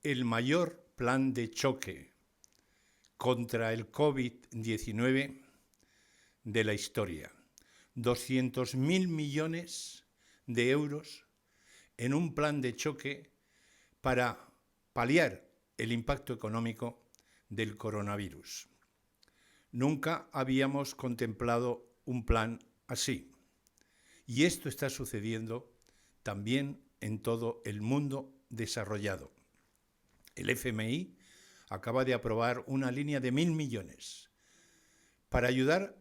el mayor plan de choque contra el COVID-19 de la historia. 200.000 millones de euros en un plan de choque para paliar el impacto económico del coronavirus. Nunca habíamos contemplado un plan así. Y esto está sucediendo también en todo el mundo desarrollado. El FMI acaba de aprobar una línea de 1.000 millones para ayudar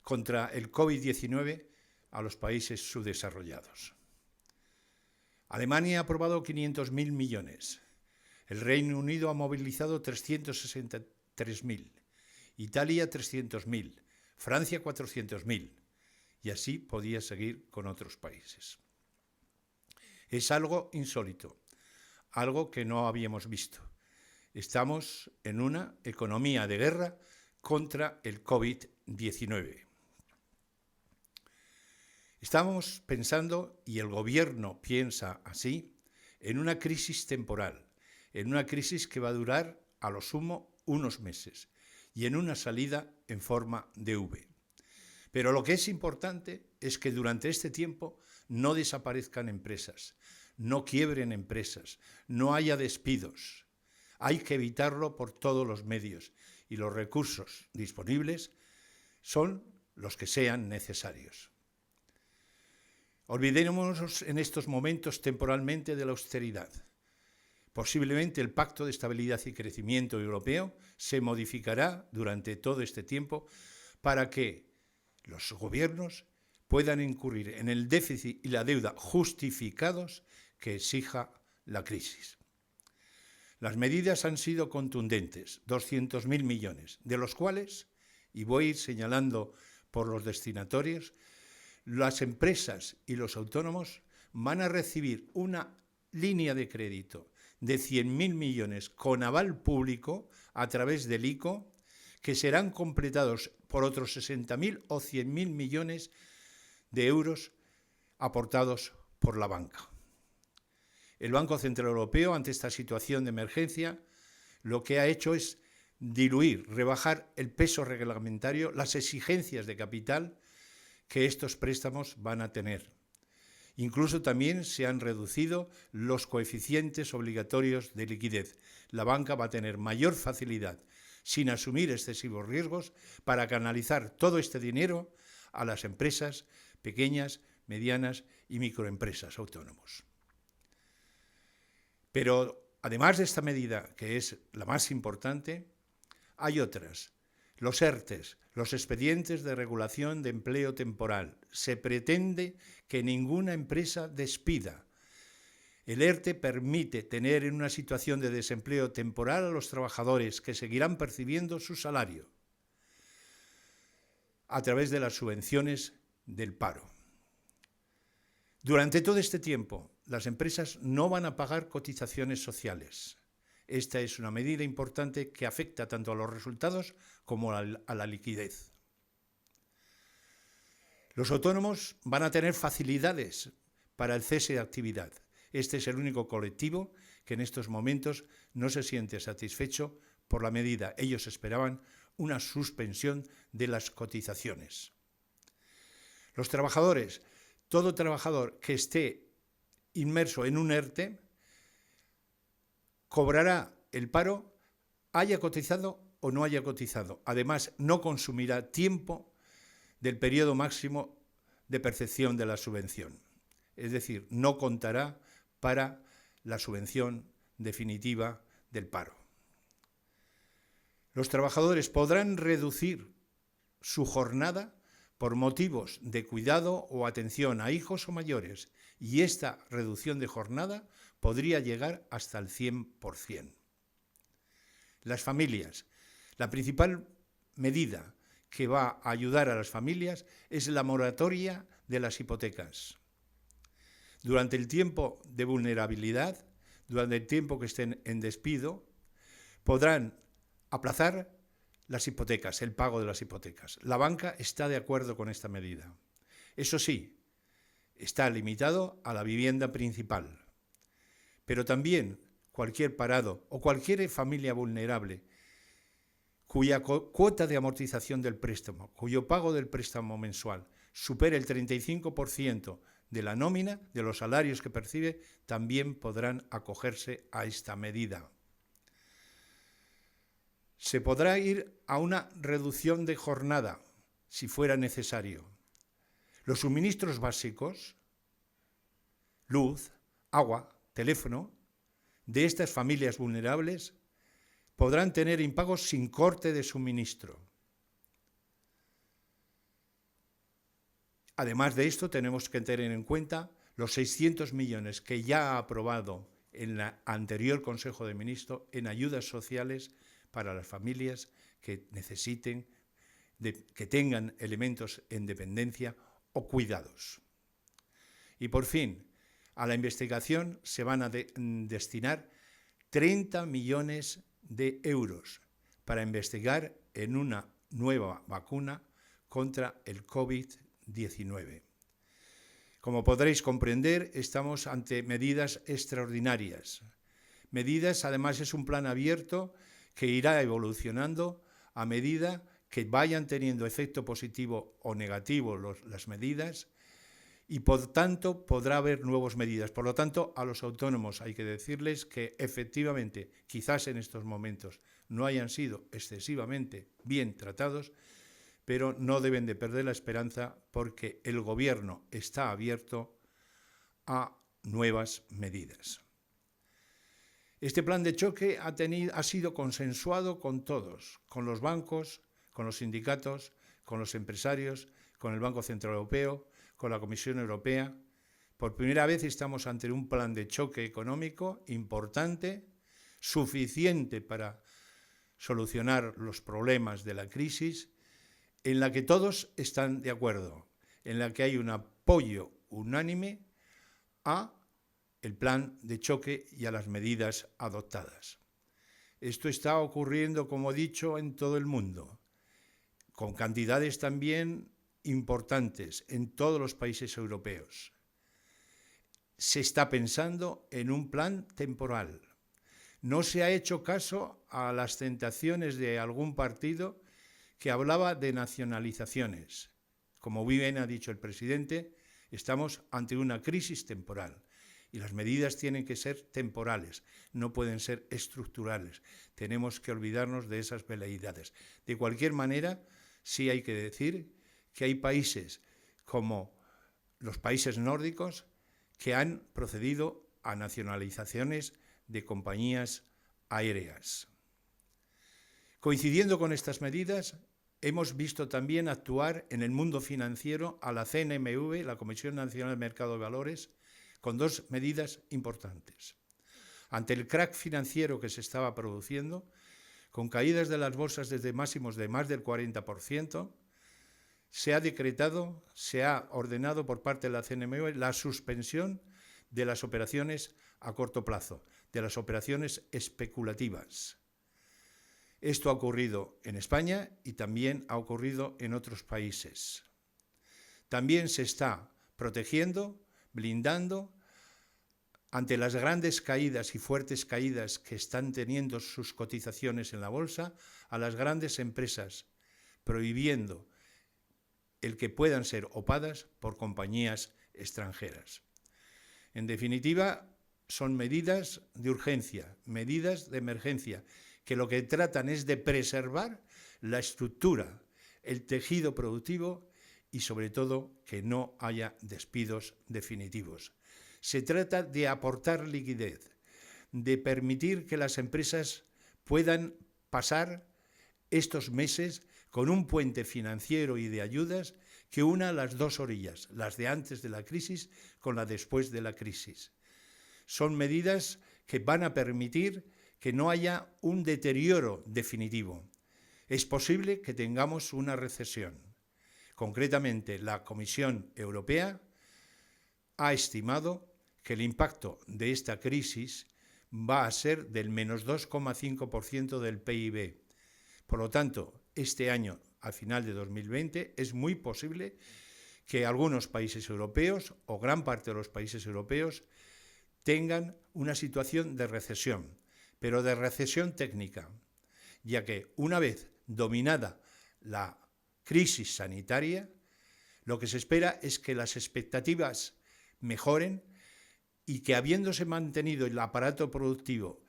contra el COVID-19 a los países subdesarrollados. Alemania ha aprobado 500.000 millones. El Reino Unido ha movilizado 363.000. Italia 300.000. Francia 400.000. Y así podía seguir con otros países. Es algo insólito, algo que no habíamos visto. Estamos en una economía de guerra contra el COVID-19. Estamos pensando, y el gobierno piensa así, en una crisis temporal, en una crisis que va a durar a lo sumo unos meses y en una salida en forma de V. Pero lo que es importante es que durante este tiempo no desaparezcan empresas, no quiebren empresas, no haya despidos. Hay que evitarlo por todos los medios y los recursos disponibles son los que sean necesarios. Olvidémonos en estos momentos temporalmente de la austeridad. Posiblemente el Pacto de Estabilidad y Crecimiento Europeo se modificará durante todo este tiempo para que los gobiernos puedan incurrir en el déficit y la deuda justificados que exija la crisis. Las medidas han sido contundentes, 200.000 millones, de los cuales, y voy a ir señalando por los destinatarios, las empresas y los autónomos van a recibir una línea de crédito de 100.000 millones con aval público a través del ICO, que serán completados por otros 60.000 o 100.000 millones de euros aportados por la banca. El Banco Central Europeo, ante esta situación de emergencia, lo que ha hecho es diluir, rebajar el peso reglamentario, las exigencias de capital que estos préstamos van a tener. Incluso también se han reducido los coeficientes obligatorios de liquidez. La banca va a tener mayor facilidad, sin asumir excesivos riesgos, para canalizar todo este dinero a las empresas pequeñas, medianas y microempresas autónomos. Pero además de esta medida, que es la más importante, hay otras. Los ERTEs, los expedientes de regulación de empleo temporal. Se pretende que ninguna empresa despida. El ERTE permite tener en una situación de desempleo temporal a los trabajadores que seguirán percibiendo su salario a través de las subvenciones del paro. Durante todo este tiempo, las empresas no van a pagar cotizaciones sociales. Esta es una medida importante que afecta tanto a los resultados como a la liquidez. Los autónomos van a tener facilidades para el cese de actividad. Este es el único colectivo que en estos momentos no se siente satisfecho por la medida. Ellos esperaban una suspensión de las cotizaciones. Los trabajadores, todo trabajador que esté inmerso en un ERTE, cobrará el paro, haya cotizado o no haya cotizado. Además, no consumirá tiempo del periodo máximo de percepción de la subvención. Es decir, no contará para la subvención definitiva del paro. Los trabajadores podrán reducir su jornada por motivos de cuidado o atención a hijos o mayores, y esta reducción de jornada podría llegar hasta el 100%. Las familias. La principal medida que va a ayudar a las familias es la moratoria de las hipotecas. Durante el tiempo de vulnerabilidad, durante el tiempo que estén en despido, podrán aplazar las hipotecas, el pago de las hipotecas. La banca está de acuerdo con esta medida. Eso sí, está limitado a la vivienda principal. Pero también cualquier parado o cualquier familia vulnerable cuya cuota de amortización del préstamo, cuyo pago del préstamo mensual supere el 35% de la nómina, de los salarios que percibe, también podrán acogerse a esta medida. Se podrá ir a una reducción de jornada, si fuera necesario. Los suministros básicos, luz, agua, teléfono, de estas familias vulnerables podrán tener impagos sin corte de suministro. Además de esto, tenemos que tener en cuenta los 600 millones que ya ha aprobado en el anterior Consejo de Ministros en ayudas sociales para las familias que necesiten, que tengan elementos en dependencia o cuidados. Y por fin, a la investigación se van a destinar 30 millones de euros para investigar en una nueva vacuna contra el COVID-19. Como podréis comprender, estamos ante medidas extraordinarias. Medidas, además, es un plan abierto que irá evolucionando a medida que vayan teniendo efecto positivo o negativo las medidas, y por tanto podrá haber nuevas medidas. Por lo tanto, a los autónomos hay que decirles que efectivamente, quizás en estos momentos no hayan sido excesivamente bien tratados, pero no deben de perder la esperanza porque el Gobierno está abierto a nuevas medidas. Este plan de choque ha sido consensuado con todos, con los bancos, con los sindicatos, con los empresarios, con el Banco Central Europeo, con la Comisión Europea. Por primera vez estamos ante un plan de choque económico importante, suficiente para solucionar los problemas de la crisis, en la que todos están de acuerdo, en la que hay un apoyo unánime a el plan de choque y a las medidas adoptadas. Esto está ocurriendo, como he dicho, en todo el mundo, con cantidades también importantes en todos los países europeos. Se está pensando en un plan temporal. No se ha hecho caso a las tentaciones de algún partido que hablaba de nacionalizaciones. Como bien ha dicho el presidente, estamos ante una crisis temporal y las medidas tienen que ser temporales, no pueden ser estructurales. Tenemos que olvidarnos de esas veleidades. De cualquier manera, sí hay que decir que hay países como los países nórdicos que han procedido a nacionalizaciones de compañías aéreas. Coincidiendo con estas medidas, hemos visto también actuar en el mundo financiero a la CNMV, la Comisión Nacional del Mercado de Valores, con dos medidas importantes. Ante el crack financiero que se estaba produciendo, con caídas de las bolsas desde máximos de más del 40%, se ha decretado, se ha ordenado por parte de la CNMV la suspensión de las operaciones a corto plazo, de las operaciones especulativas. Esto ha ocurrido en España y también ha ocurrido en otros países. También se está protegiendo, blindando, ante las grandes caídas y fuertes caídas que están teniendo sus cotizaciones en la bolsa, a las grandes empresas, prohibiendo el que puedan ser opadas por compañías extranjeras. En definitiva, son medidas de urgencia, medidas de emergencia, que lo que tratan es de preservar la estructura, el tejido productivo y, sobre todo, que no haya despidos definitivos. Se trata de aportar liquidez, de permitir que las empresas puedan pasar estos meses con un puente financiero y de ayudas que una las dos orillas, las de antes de la crisis con la después de la crisis. Son medidas que van a permitir que no haya un deterioro definitivo. Es posible que tengamos una recesión. Concretamente, la Comisión Europea ha estimado que el impacto de esta crisis va a ser del menos 2,5% del PIB. Por lo tanto, este año, al final de 2020, es muy posible que algunos países europeos, o gran parte de los países europeos, tengan una situación de recesión, pero de recesión técnica, ya que una vez dominada la crisis sanitaria, lo que se espera es que las expectativas mejoren y que, habiéndose mantenido el aparato productivo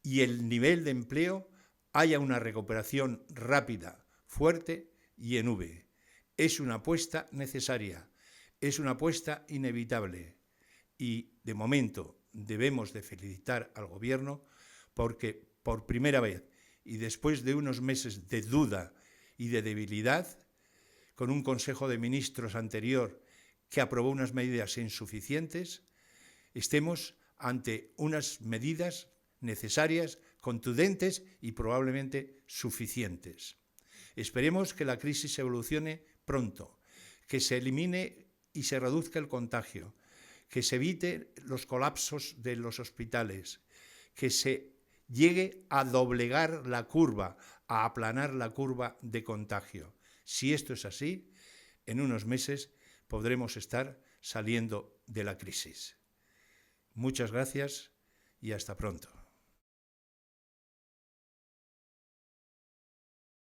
y el nivel de empleo, haya una recuperación rápida, fuerte y en V. Es una apuesta necesaria, es una apuesta inevitable y, de momento, debemos de felicitar al Gobierno porque, por primera vez y después de unos meses de duda y de debilidad, con un Consejo de Ministros anterior que aprobó unas medidas insuficientes, estemos ante unas medidas necesarias, contundentes y probablemente suficientes. Esperemos que la crisis evolucione pronto, que se elimine y se reduzca el contagio, que se evite los colapsos de los hospitales, que se llegue a doblegar la curva, a aplanar la curva de contagio. Si esto es así, en unos meses podremos estar saliendo de la crisis. Muchas gracias y hasta pronto.